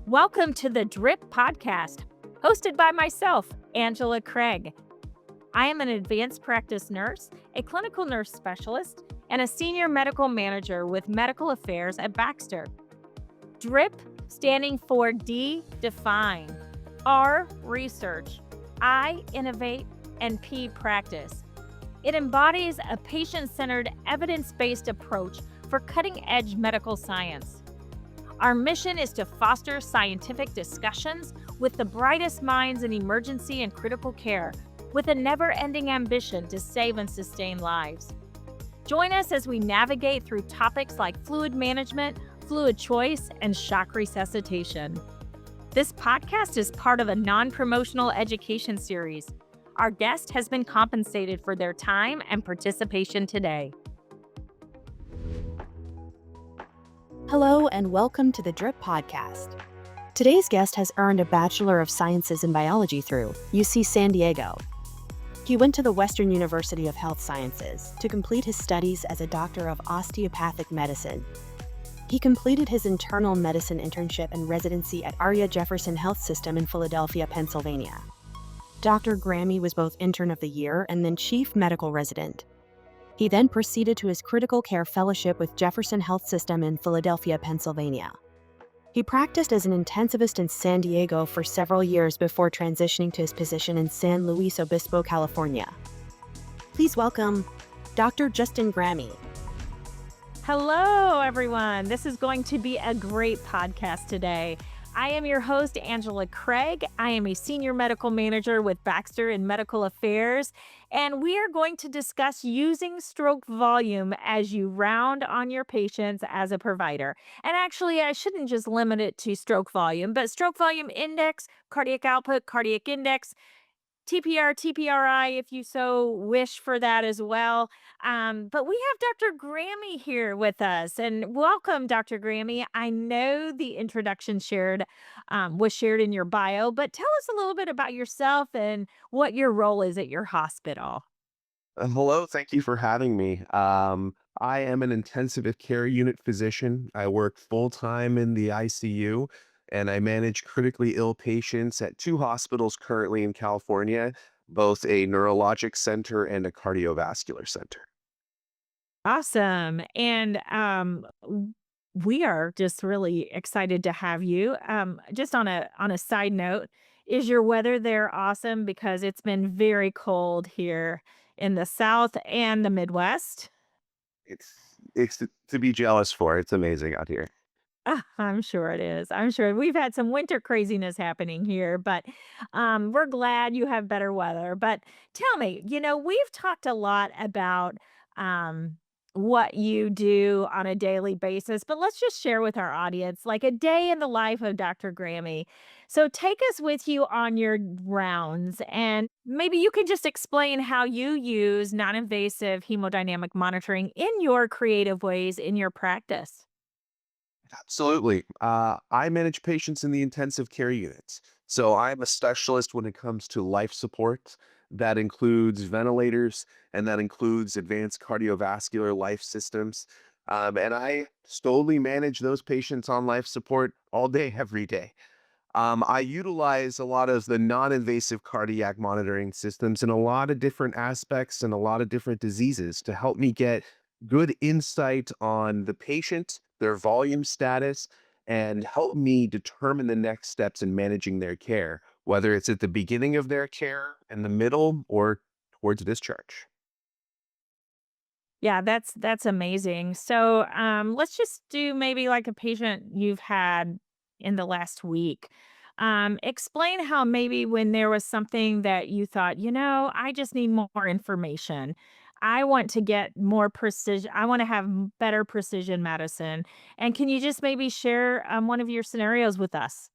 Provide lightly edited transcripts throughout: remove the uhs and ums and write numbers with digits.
Welcome to the Drip Podcast, hosted by myself, Angela Craig. I am an advanced practice nurse, a clinical nurse specialist, and a senior medical manager with medical affairs at Baxter. DRIP standing for D, define, R, research, I, innovate, and P, practice. It embodies a patient-centered, evidence-based approach for cutting-edge medical science. Our mission is to foster scientific discussions with the brightest minds in emergency and critical care, with a never-ending ambition to save and sustain lives. Join us as we navigate through topics like fluid management, fluid choice, and shock resuscitation. This podcast is part of a non-promotional education series. Our guest has been compensated for their time and participation today. Hello and welcome to the Drip Podcast. Today's guest has earned a Bachelor of Sciences in Biology through UC San Diego. He went to the Western University of Health Sciences to complete his studies as a doctor of osteopathic medicine. He completed his internal medicine internship and residency at Arya Jefferson Health System in Philadelphia, Pennsylvania. Dr. Grammy was both Intern of the Year and then Chief Medical Resident. He then proceeded to his Critical Care Fellowship with Jefferson Health System in Philadelphia, Pennsylvania. He practiced as an intensivist in San Diego for several years before transitioning to his position in San Luis Obispo, California. Please welcome Dr. Justin Grammy. Hello, everyone. This is going to be a great podcast today. I am your host, Angela Craig. I am a senior medical manager with Baxter in medical affairs, and we are going to discuss using stroke volume as you round on your patients as a provider. And actually, I shouldn't just limit it to stroke volume, but stroke volume index, cardiac output, cardiac index, TPR, TPRI, if you so wish for that as well. But we have Dr. Grammy here with us, and welcome, Dr. Grammy. I know the introduction was shared in your bio, but tell us a little bit about yourself and what your role is at your hospital. Hello, thank you for having me. I am an intensive care unit physician. I work full time in the ICU and I manage critically ill patients at two hospitals currently in California, both a neurologic center and a cardiovascular center. Awesome. And we are just really excited to have you. Just on a side note, is your weather there awesome? Because it's been very cold here in the South and the Midwest. It's to be jealous for. It's amazing out here. I'm sure it is. I'm sure we've had some winter craziness happening here, but we're glad you have better weather. But tell me, we've talked a lot about um, what you do on a daily basis, but let's just share with our audience like a day in the life of Dr. Grammy. So take us with you on your rounds, and maybe you could just explain how you use non invasive hemodynamic monitoring in your creative ways in your practice. Absolutely. I manage patients in the intensive care units. So I'm a specialist when it comes to life support. That includes ventilators and that includes advanced cardiovascular life systems. And I solely manage those patients on life support all day, every day. I utilize a lot of the non-invasive cardiac monitoring systems in a lot of different aspects and a lot of different diseases to help me get good insight on the patient, their volume status, and help me determine the next steps in managing their care, whether it's at the beginning of their care, in the middle, or towards discharge. Yeah, that's amazing. So, let's just do maybe like a patient you've had in the last week. Explain how maybe when there was something that you thought, I just need more information. I want to get more precision. I want to have better precision medicine. And can you just maybe share one of your scenarios with us?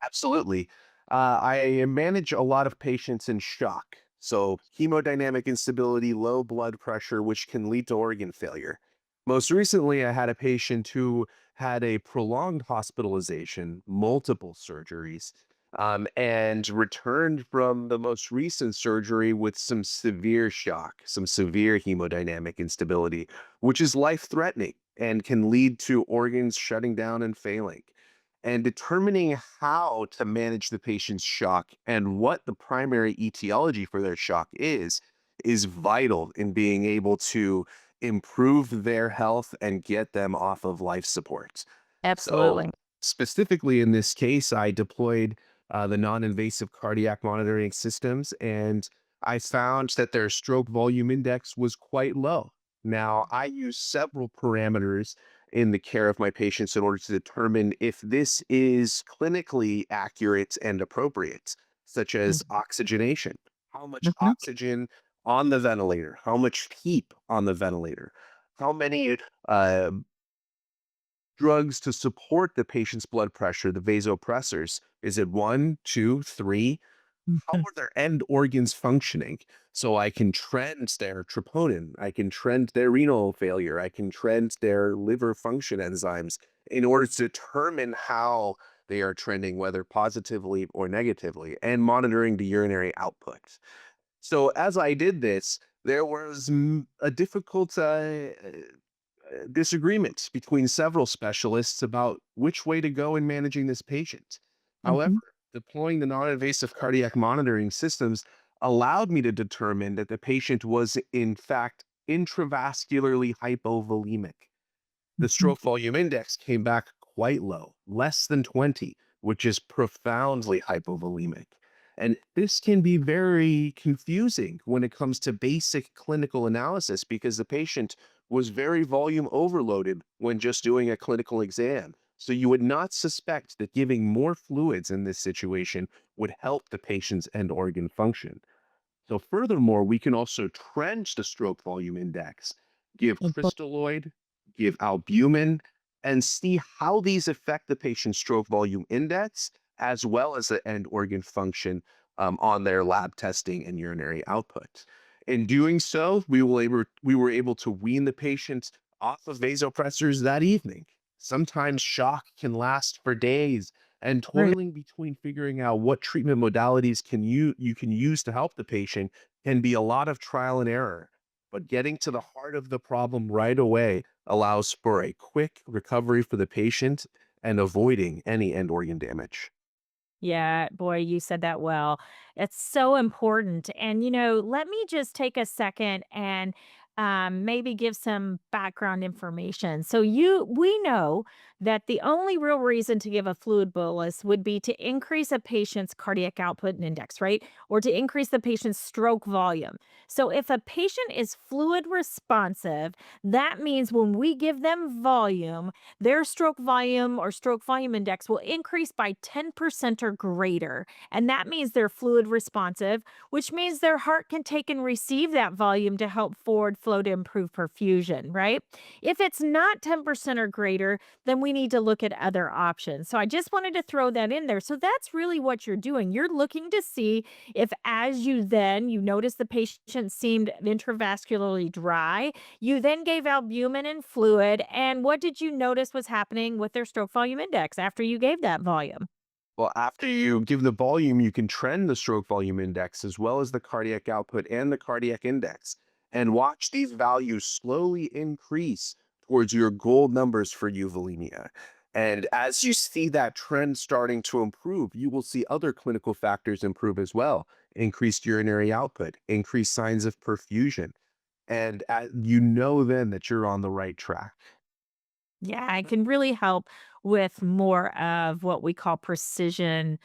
Absolutely. I manage a lot of patients in shock. So, hemodynamic instability, low blood pressure, which can lead to organ failure. Most recently, I had a patient who had a prolonged hospitalization, multiple surgeries, and returned from the most recent surgery with some severe shock, some severe hemodynamic instability, which is life threatening and can lead to organs shutting down and failing. And determining how to manage the patient's shock and what the primary etiology for their shock is vital in being able to improve their health and get them off of life support. So, Absolutely. specifically in this case, I deployed the non invasive cardiac monitoring systems, and I found that their stroke volume index was quite low. Now, I use several parameters in the care of my patients in order to determine if this is clinically accurate and appropriate, such as oxygenation. How much Mhm. oxygen on the ventilator? How much PEEP on the ventilator? How many uh, drugs to support the patient's blood pressure, the vasopressors? Is it one, two, three? How Mhm. are their end organs functioning? So I can trend their troponin, I can trend their renal failure, I can trend their liver function enzymes in order to determine how they are trending, whether positively or negatively, and monitoring the urinary output. So as I did this, there was a difficult disagreement between several specialists about which way to go in managing this patient. However, Mhm. deploying the non invasive cardiac monitoring systems allowed me to determine that the patient was, in fact, intravascularly hypovolemic. The Mhm. stroke volume index came back quite low, less than 20, which is profoundly hypovolemic. And this can be very confusing when it comes to basic clinical analysis because the patient was very volume overloaded when just doing a clinical exam. So you would not suspect that giving more fluids in this situation would help the patient's end organ function. So furthermore, we can also trench the stroke volume index, give crystalloid, give albumin, and see how these affect the patient's stroke volume index, as well as the end organ function on their lab testing and urinary output. In doing so, we were able to wean the patient off of vasopressors that evening. Sometimes shock can last for days, and Right. toiling between figuring out what treatment modalities you can use to help the patient can be a lot of trial and error. But getting to the heart of the problem right away allows for a quick recovery for the patient and avoiding any end organ damage. Yeah, boy, you said that well. It's so important. And, let me just take a second and maybe give some background information. So, we know that the only real reason to give a fluid bolus would be to increase a patient's cardiac output and index, right? Or to increase the patient's stroke volume. So, if a patient is fluid responsive, that means when we give them volume, their stroke volume or stroke volume index will increase by 10% or greater. And that means they're fluid responsive, which means their heart can take and receive that volume to help forward flow to improve perfusion, right? If it's not 10% or greater, then we need to look at other options. So I just wanted to throw that in there. So that's really what you're doing. You're looking to see if, as you notice the patient seemed intravascularly dry, you then gave albumin and fluid, and what did you notice was happening with their stroke volume index after you gave that volume? Well, after you give the volume, you can trend the stroke volume index as well as the cardiac output and the cardiac index and watch these values slowly increase towards your goal numbers for euvolemia. And as you see that trend starting to improve, you will see other clinical factors improve as well. Increased urinary output, increased signs of perfusion. And you know then that you're on the right track. Yeah, it can really help with more of what we call precision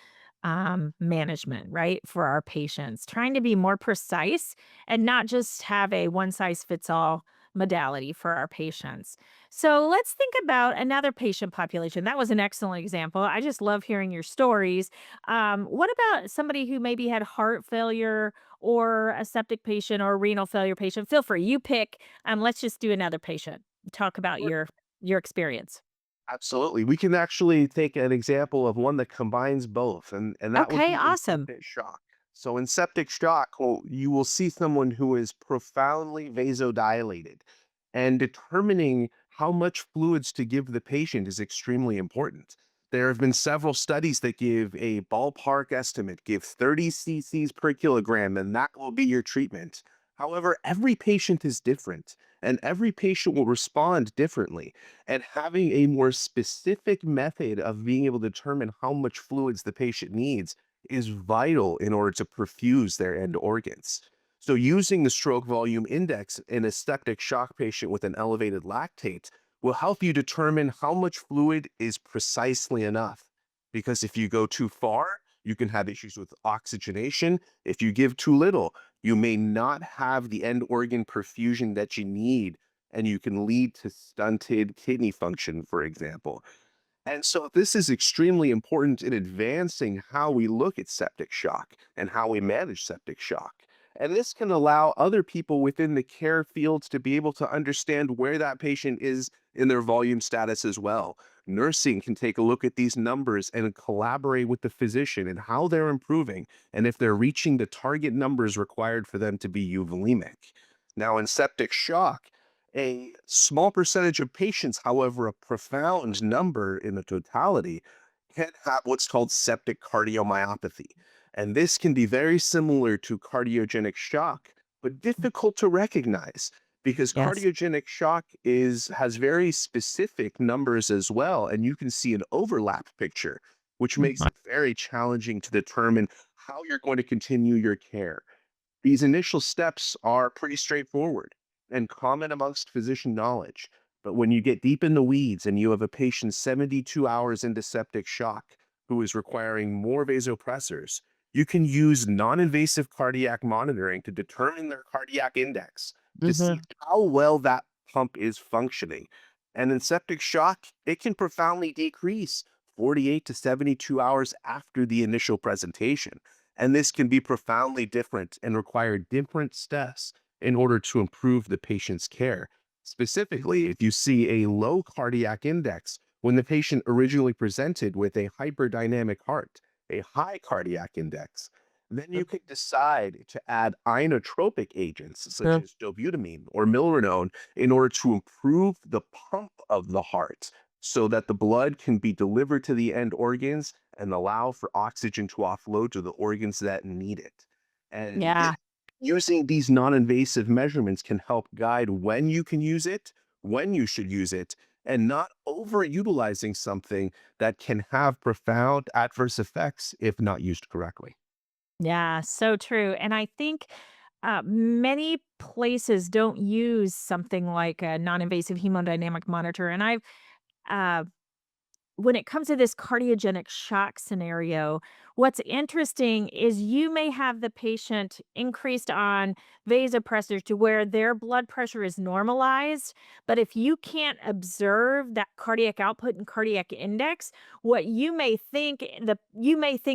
management, right? For our patients, trying to be more precise and not just have a one size fits all modality for our patients. So let's think about another patient population. That was an excellent example. I just love hearing your stories. What about somebody who maybe had heart failure or a septic patient or a renal failure patient? Feel free, you pick. Let's just do another patient. Talk about your experience. Absolutely. We can actually take an example of one that combines both, and that would Okay, be in awesome. septic shock. So in septic shock, well, you will see someone who is profoundly vasodilated, and determining how much fluids to give the patient is extremely important. There have been several studies that give a ballpark estimate, give 30 cc's per kilogram, and that will be your treatment. However, every patient is different, and every patient will respond differently. And having a more specific method of being able to determine how much fluids the patient needs is vital in order to perfuse their end organs. So, using the stroke volume index in a septic shock patient with an elevated lactate will help you determine how much fluid is precisely enough. Because if you go too far, you can have issues with oxygenation. If you give too little, you may not have the end organ perfusion that you need, and you can lead to stunted kidney function, for example. And so this is extremely important in advancing how we look at septic shock and how we manage septic shock. And this can allow other people within the care fields to be able to understand where that patient is in their volume status as well. Nursing can take a look at these numbers and collaborate with the physician and how they're improving and if they're reaching the target numbers required for them to be euvolemic. Now, in septic shock, a small percentage of patients, however, a profound number in the totality, can have what's called septic cardiomyopathy. And this can be very similar to cardiogenic shock, but difficult to recognize because Yes. cardiogenic shock has very specific numbers as well. And you can see an overlap picture, which makes Mhm. it very challenging to determine how you're going to continue your care. These initial steps are pretty straightforward and common amongst physician knowledge. But when you get deep in the weeds and you have a patient 72 hours into septic shock who is requiring more vasopressors, you can use non invasive cardiac monitoring to determine their cardiac index to see Mhm. how well that pump is functioning. And in septic shock, it can profoundly decrease 48 to 72 hours after the initial presentation. And this can be profoundly different and require different steps in order to improve the patient's care. Specifically, if you see a low cardiac index when the patient originally presented with a hyperdynamic heart, a high cardiac index, then you can decide to add inotropic agents such Mhm. as dobutamine or milrinone in order to improve the pump of the heart so that the blood can be delivered to the end organs and allow for oxygen to offload to the organs that need it. And Yeah. using these non invasive measurements can help guide when you can use it, when you should use it, and not overutilizing something that can have profound adverse effects if not used correctly. Yeah, so true. And I think many places don't use something like a non-invasive hemodynamic monitor. And I've uh, when it comes to this cardiogenic shock scenario, what's interesting is you may have the patient increased on vasopressors to where their blood pressure is normalized. But if you can't observe that cardiac output and cardiac index, what you may think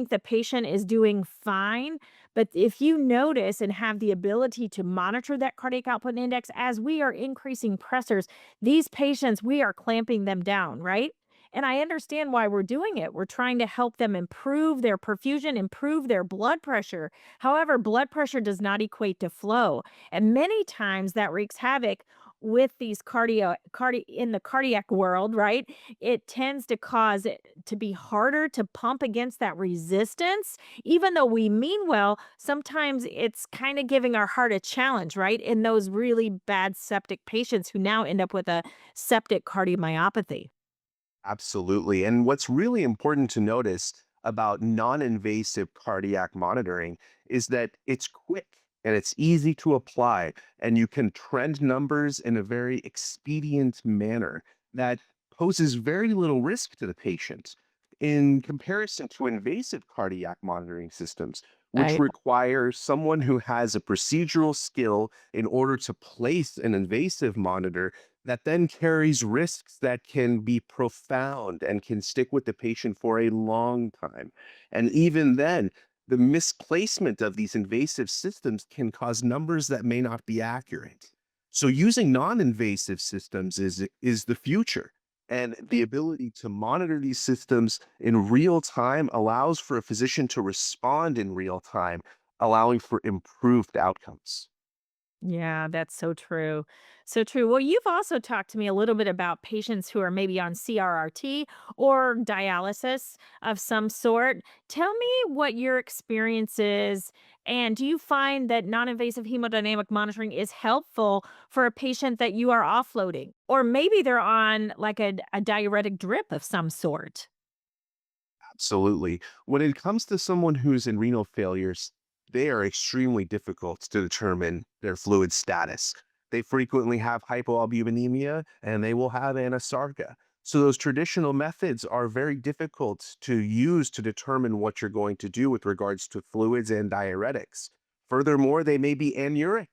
the patient is doing fine. But if you notice and have the ability to monitor that cardiac output index as we are increasing pressors, these patients, we are clamping them down, right? And I understand why we're doing it. We're trying to help them improve their perfusion, improve their blood pressure. However, blood pressure does not equate to flow. And many times that wreaks havoc with these in the cardiac world, right? It tends to cause it to be harder to pump against that resistance. Even though we mean well, sometimes it's kind of giving our heart a challenge, right? In those really bad septic patients who now end up with a septic cardiomyopathy. Absolutely. And what's really important to notice about non invasive cardiac monitoring is that it's quick and it's easy to apply, and you can trend numbers in a very expedient manner that poses very little risk to the patient in comparison to invasive cardiac monitoring systems, which Right. require someone who has a procedural skill in order to place an invasive monitor that then carries risks that can be profound and can stick with the patient for a long time. And even then, the misplacement of these invasive systems can cause numbers that may not be accurate. So using non-invasive systems is the future. And the ability to monitor these systems in real time allows for a physician to respond in real time, allowing for improved outcomes. Yeah, that's so true. So true. Well, you've also talked to me a little bit about patients who are maybe on CRRT or dialysis of some sort. Tell me what your experience is. And do you find that non invasive hemodynamic monitoring is helpful for a patient that you are offloading? Or maybe they're on like a diuretic drip of some sort? Absolutely. When it comes to someone who's in renal failures, they are extremely difficult to determine their fluid status. They frequently have hypoalbuminemia and they will have anasarca. So those traditional methods are very difficult to use to determine what you're going to do with regards to fluids and diuretics. Furthermore, they may be anuric.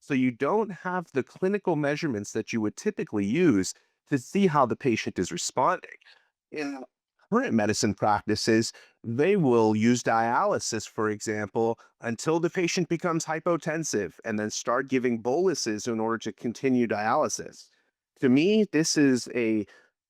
So you don't have the clinical measurements that you would typically use to see how the patient is responding. In current medicine practices, they will use dialysis, for example, until the patient becomes hypotensive and then start giving boluses in order to continue dialysis. To me, this is a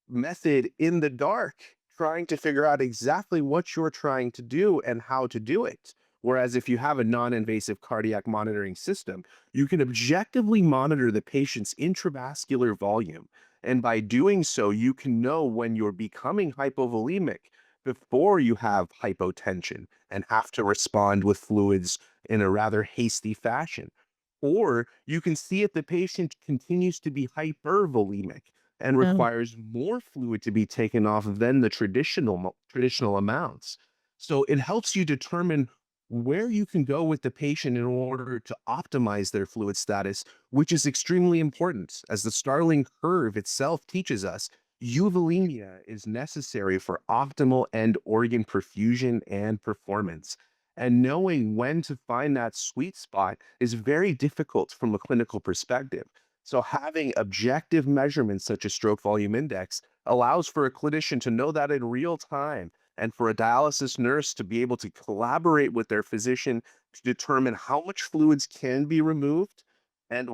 method in the dark, trying to figure out exactly what you're trying to do and how to do it. Whereas if you have a non invasive cardiac monitoring system, you can objectively monitor the patient's intravascular volume. And by doing so, you can know when you're becoming hypovolemic before you have hypotension and have to respond with fluids in a rather hasty fashion. Or you can see if the patient continues to be hypervolemic and requires more fluid to be taken off than the traditional amounts. So it helps you determine where you can go with the patient in order to optimize their fluid status, which is extremely important. As the Starling curve itself teaches us, euvolemia is necessary for optimal end organ perfusion and performance. And knowing when to find that sweet spot is very difficult from a clinical perspective. So, having objective measurements such as stroke volume index allows for a clinician to know that in real time and for a dialysis nurse to be able to collaborate with their physician to determine how much fluids can be removed and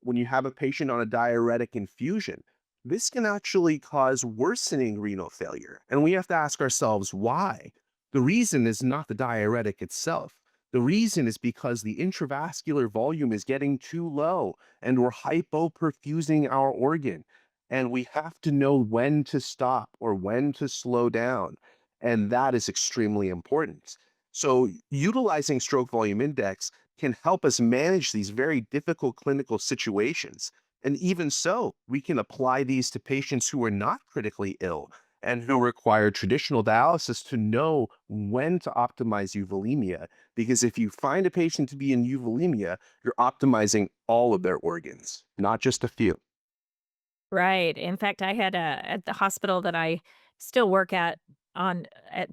when you have a patient on a diuretic infusion, this can actually cause worsening renal failure. And we have to ask ourselves why. The reason is not the diuretic itself. The reason is because the intravascular volume is getting too low and we're hypoperfusing our organ. And we have to know when to stop or when to slow down. And that is extremely important. So, utilizing stroke volume index can help us manage these very difficult clinical situations. And even so, we can apply these to patients who are not critically ill and who require traditional dialysis to know when to optimize euvolemia. Because if you find a patient to be in euvolemia, you're optimizing all of their organs, not just a few. Right. In fact, I had at the hospital that I still work at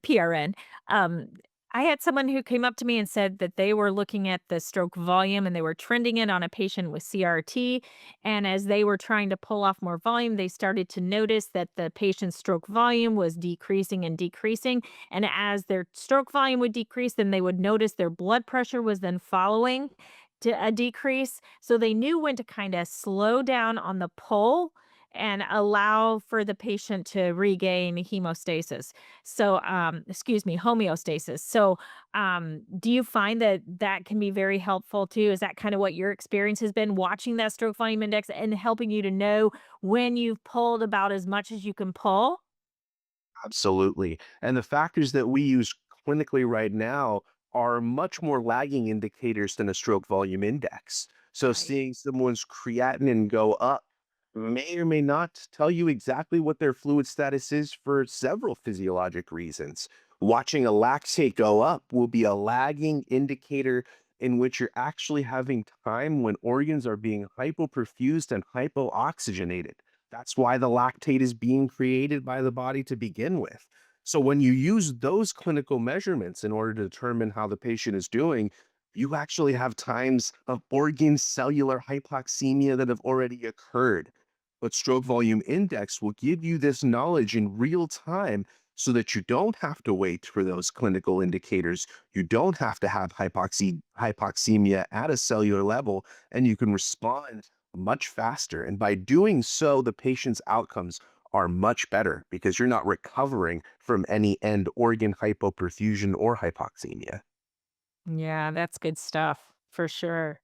PRN. Um, I had someone who came up to me and said that they were looking at the stroke volume and they were trending it on a patient with CRT. And as they were trying to pull off more volume, they started to notice that the patient's stroke volume was decreasing and decreasing. And as their stroke volume would decrease, then they would notice their blood pressure was then following to a decrease. So they knew when to kind of slow down on the pull and allow for the patient to regain hemostasis. So, excuse me, homeostasis. So, do you find that that can be very helpful too? Is that kind of what your experience has been watching that stroke volume index and helping you to know when you've pulled about as much as you can pull? Absolutely. And the factors that we use clinically right now are much more lagging indicators than a stroke volume index. So Right. seeing someone's creatinine go up may or may not tell you exactly what their fluid status is for several physiologic reasons. Watching a lactate go up will be a lagging indicator in which you're actually having time when organs are being hypoperfused and hypooxygenated. That's why the lactate is being created by the body to begin with. So when you use those clinical measurements in order to determine how the patient is doing, you actually have times of organ cellular hypoxemia that have already occurred. But stroke volume index will give you this knowledge in real time so that you don't have to wait for those clinical indicators. You don't have to have hypoxemia at a cellular level, and you can respond much faster. And by doing so, the patient's outcomes are much better because you're not recovering from any end organ hypoperfusion or hypoxemia. Yeah, that's good stuff for sure.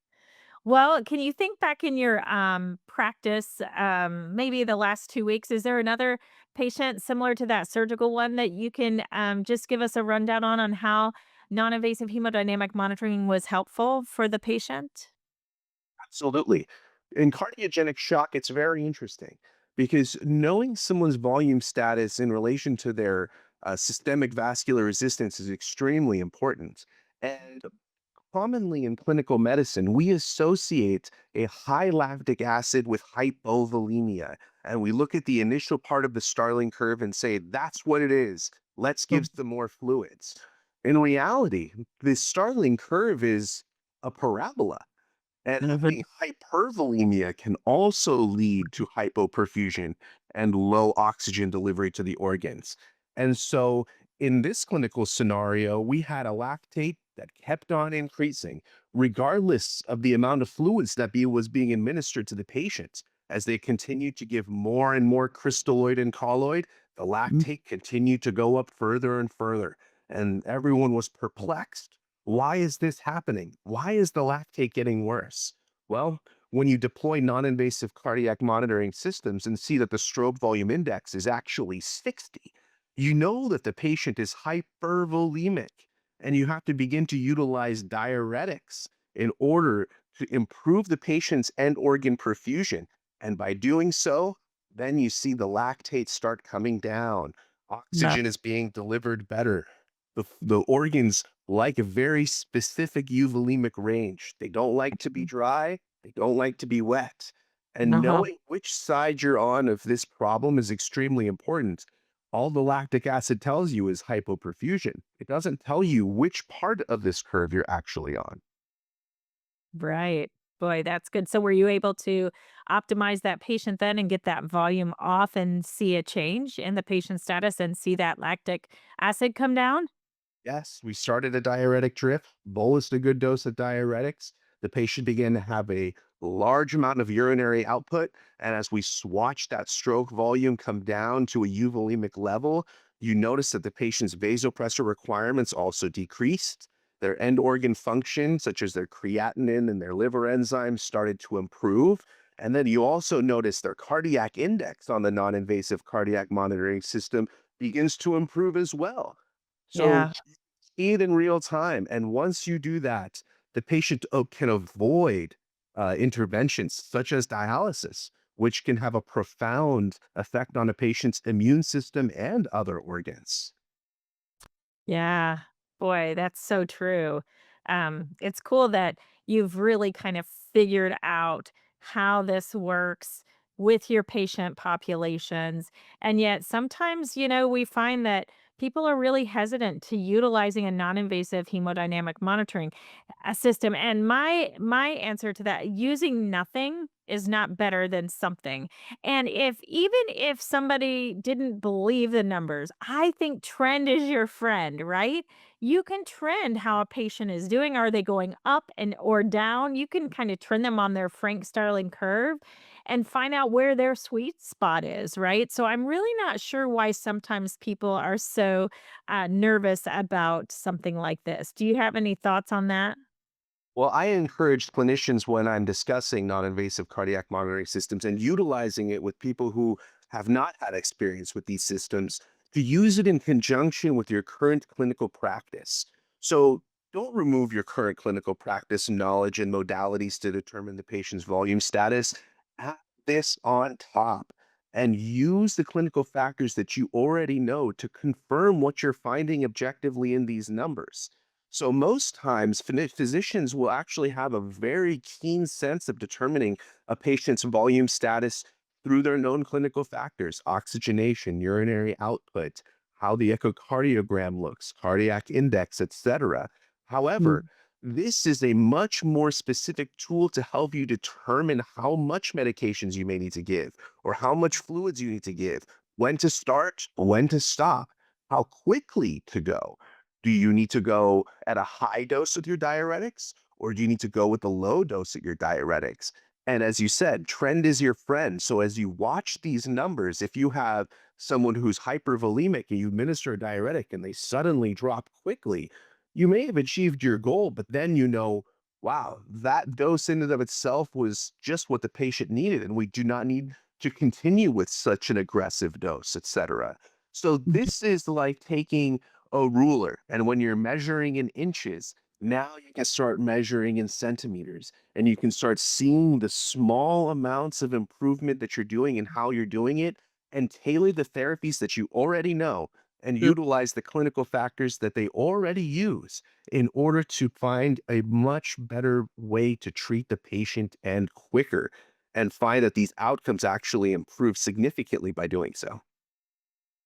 Well, can you think back in your practice, maybe the last 2 weeks? Is there another patient similar to that surgical one that you can just give us a rundown on how non-invasive hemodynamic monitoring was helpful for the patient? Absolutely. In cardiogenic shock, it's very interesting because knowing someone's volume status in relation to their systemic vascular resistance is extremely important. And commonly in clinical medicine, we associate a high lactic acid with hypovolemia. And we look at the initial part of the Starling curve and say, that's what it is. Let's give some more fluids. In reality, the Starling curve is a parabola. And having hypervolemia can also lead to hypoperfusion and low oxygen delivery to the organs. And so, in this clinical scenario, we had a lactate that kept on increasing, regardless of the amount of fluids that was being administered to the patient. As they continued to give more and more crystalloid and colloid, the lactate continued to go up further and further. And everyone was perplexed. Why is this happening? Why is the lactate getting worse? Well, when you deploy non invasive cardiac monitoring systems and see that the stroke volume index is actually 60, you know that the patient is hypervolemic and you have to begin to utilize diuretics in order to improve the patient's end organ perfusion. And by doing so, then you see the lactate start coming down. No. Oxygen is being delivered better. The organs like a very specific euvolemic range. They don't like to be dry, they don't like to be wet. And Uh-huh. knowing which side you're on of this problem is extremely important. All the lactic acid tells you is hypoperfusion. It doesn't tell you which part of this curve you're actually on. Right. Boy, that's good. So were you able to optimize that patient then and get that volume off and see a change in the patient status and see that lactic acid come down? Yes, we started a diuretic drip, bolused a good dose of diuretics. The patient began to have a large amount of urinary output. And as we watched that stroke volume come down to a euvolemic level, you notice that the patient's vasopressor requirements also decreased. Their end organ function, such as their creatinine and their liver enzymes, started to improve. And then you also notice their cardiac index on the non invasive cardiac monitoring system begins to improve as well. So Yeah. see it in real time. And once you do that, the patient can avoid interventions such as dialysis, which can have a profound effect on a patient's immune system and other organs. Yeah. Boy, that's so true. It's cool that you've really kind of figured out how this works with your patient populations. And yet sometimes, we find that people are really hesitant to utilizing a non-invasive hemodynamic monitoring system. And my answer to that, using nothing is not better than something. And even if somebody didn't believe the numbers, I think trend is your friend, right? You can trend how a patient is doing. Are they going up and or down? You can kind of trend them on their Frank Starling curve and find out where their sweet spot is, right? So I'm really not sure why sometimes people are so nervous about something like this. Do you have any thoughts on that? Well, I encourage clinicians when I'm discussing non invasive cardiac monitoring systems and utilizing it with people who have not had experience with these systems to use it in conjunction with your current clinical practice. So don't remove your current clinical practice knowledge and modalities to determine the patient's volume status. Add this on top and use the clinical factors that you already know to confirm what you're finding objectively in these numbers. So most times, physicians will actually have a very keen sense of determining a patient's volume status through their known clinical factors: oxygenation, urinary output, how the echocardiogram looks, cardiac index, etc. However, this is a much more specific tool to help you determine how much medications you may need to give, or how much fluids you need to give, when to start, when to stop, how quickly to go. Do you need to go at a high dose with your diuretics, or do you need to go with a low dose at your diuretics? And as you said, trend is your friend. So as you watch these numbers, if you have someone who's hypervolemic and you administer a diuretic and they suddenly drop quickly, you may have achieved your goal, but then you know wow, that dose in and of itself was just what the patient needed, and we do not need to continue with such an aggressive dose, etc. So this is like taking a ruler, and when you're measuring in inches, now you can start measuring in centimeters, and you can start seeing the small amounts of improvement that you're doing and how you're doing it, and tailor the therapies that you already know and utilize the clinical factors that they already use in order to find a much better way to treat the patient and quicker, and find that these outcomes actually improve significantly by doing so.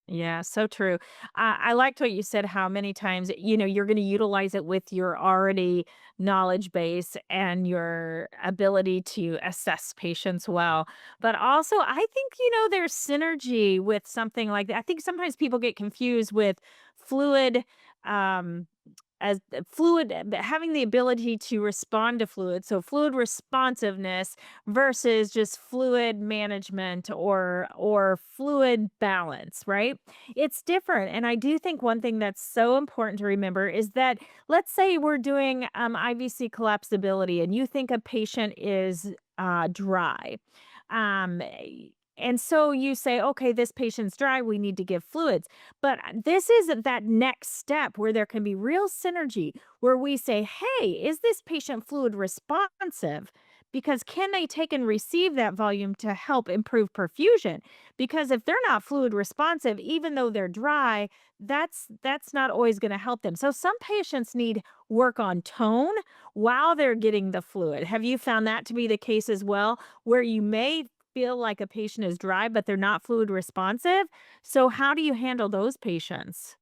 Yeah, so true. I liked what you said, how many times, you're going to utilize it with your already knowledge base and your ability to assess patients well. But also, I think, there's synergy with something like that. I think sometimes people get confused with fluid. Um, as fluid having the ability to respond to fluid, so fluid responsiveness versus just fluid management or fluid balance, right? It's different. And I do think one thing that's so important to remember is that, let's say we're doing IVC collapsibility and you think a patient is dry. um and so you say, okay, this patient's dry, we need to give fluids. But this is that next step where there can be real synergy, where we say, hey, is this patient fluid responsive? Because can they take and receive that volume to help improve perfusion? Because if they're not fluid responsive, even though they're dry, that's not always going to help them. So some patients need work on tone while they're getting the fluid. Have you found that to be the case as well, where you may feel like a patient is dry, but they're not fluid responsive? So how do you handle those patients?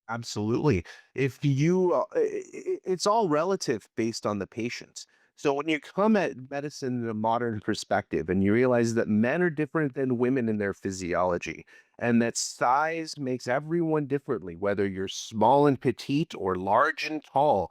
Absolutely. If you, it's all relative based on the patient. So when you come at medicine in a modern perspective and you realize that men are different than women in their physiology, and that size makes everyone differently, whether you're small and petite or large and tall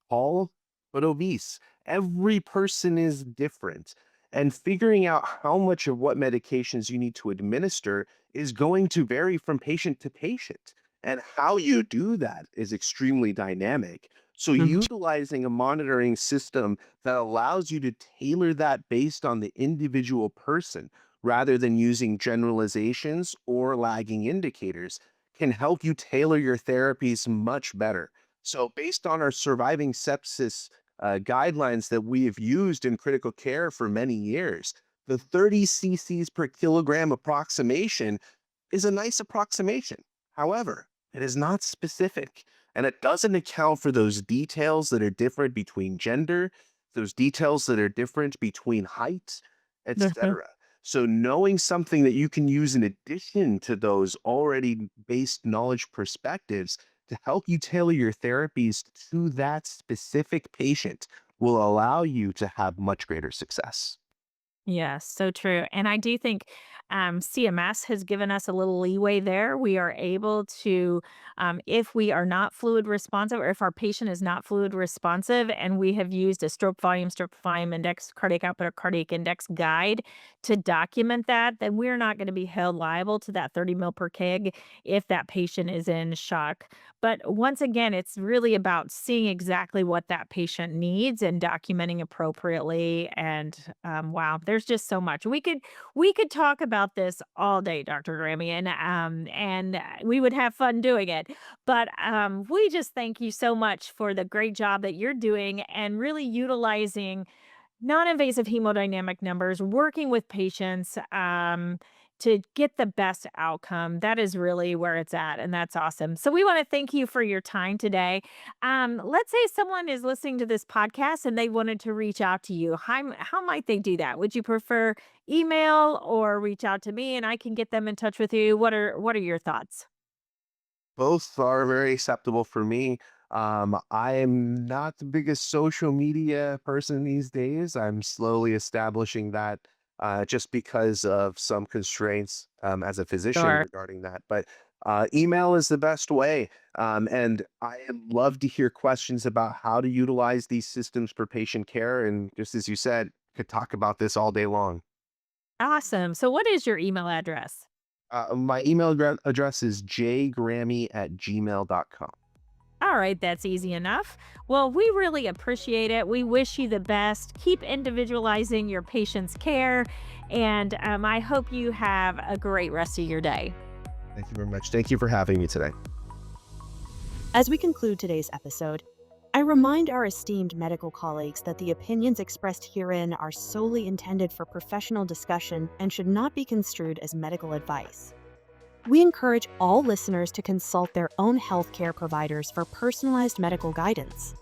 but obese. Every person is different. And figuring out how much of what medications you need to administer is going to vary from patient to patient. And how you do that is extremely dynamic. So, utilizing a monitoring system that allows you to tailor that based on the individual person rather than using generalizations or lagging indicators can help you tailor your therapies much better. So, based on our surviving sepsis guidelines that we have used in critical care for many years, the 30 cc's per kilogram approximation is a nice approximation. However, it is not specific, and it doesn't account for those details that are different between gender, those details that are different between height, Mhm. etc. So, knowing something that you can use in addition to those already based knowledge perspectives to help you tailor your therapies to that specific patient will allow you to have much greater success. Yes, so true. And I do think CMS has given us a little leeway there. We are able to, if we are not fluid responsive, or if our patient is not fluid responsive, and we have used a stroke volume index, cardiac output, or cardiac index guide to document that, then we're not going to be held liable to that 30 mil per kg if that patient is in shock. But once again, it's really about seeing exactly what that patient needs and documenting appropriately. And wow, there's just so much we could talk about this all day, Dr. Grammy, and we would have fun doing it. But we just thank you so much for the great job that you're doing and really utilizing non-invasive hemodynamic numbers, working with patients to get the best outcome. That is really where it's at, and that's awesome. So we want to thank you for your time today. Let's say someone is listening to this podcast and they wanted to reach out to you. How might they do that? Would you prefer email or reach out to me and I can get them in touch with you? What are your thoughts? Both are very acceptable for me. I am not the biggest social media person these days. I'm slowly establishing that just because of some constraints as a physician Sure. regarding that. But email is the best way. And I love to hear questions about how to utilize these systems for patient care. And just as you said, could talk about this all day long. Awesome. So what is your email address? My email address is jgrammy@gmail.com. All right, that's easy enough. Well, we really appreciate it. We wish you the best. Keep individualizing your patient's care, and I hope you have a great rest of your day. Thank you very much. Thank you for having me today. As we conclude today's episode, I remind our esteemed medical colleagues that the opinions expressed herein are solely intended for professional discussion and should not be construed as medical advice. We encourage all listeners to consult their own healthcare providers for personalized medical guidance.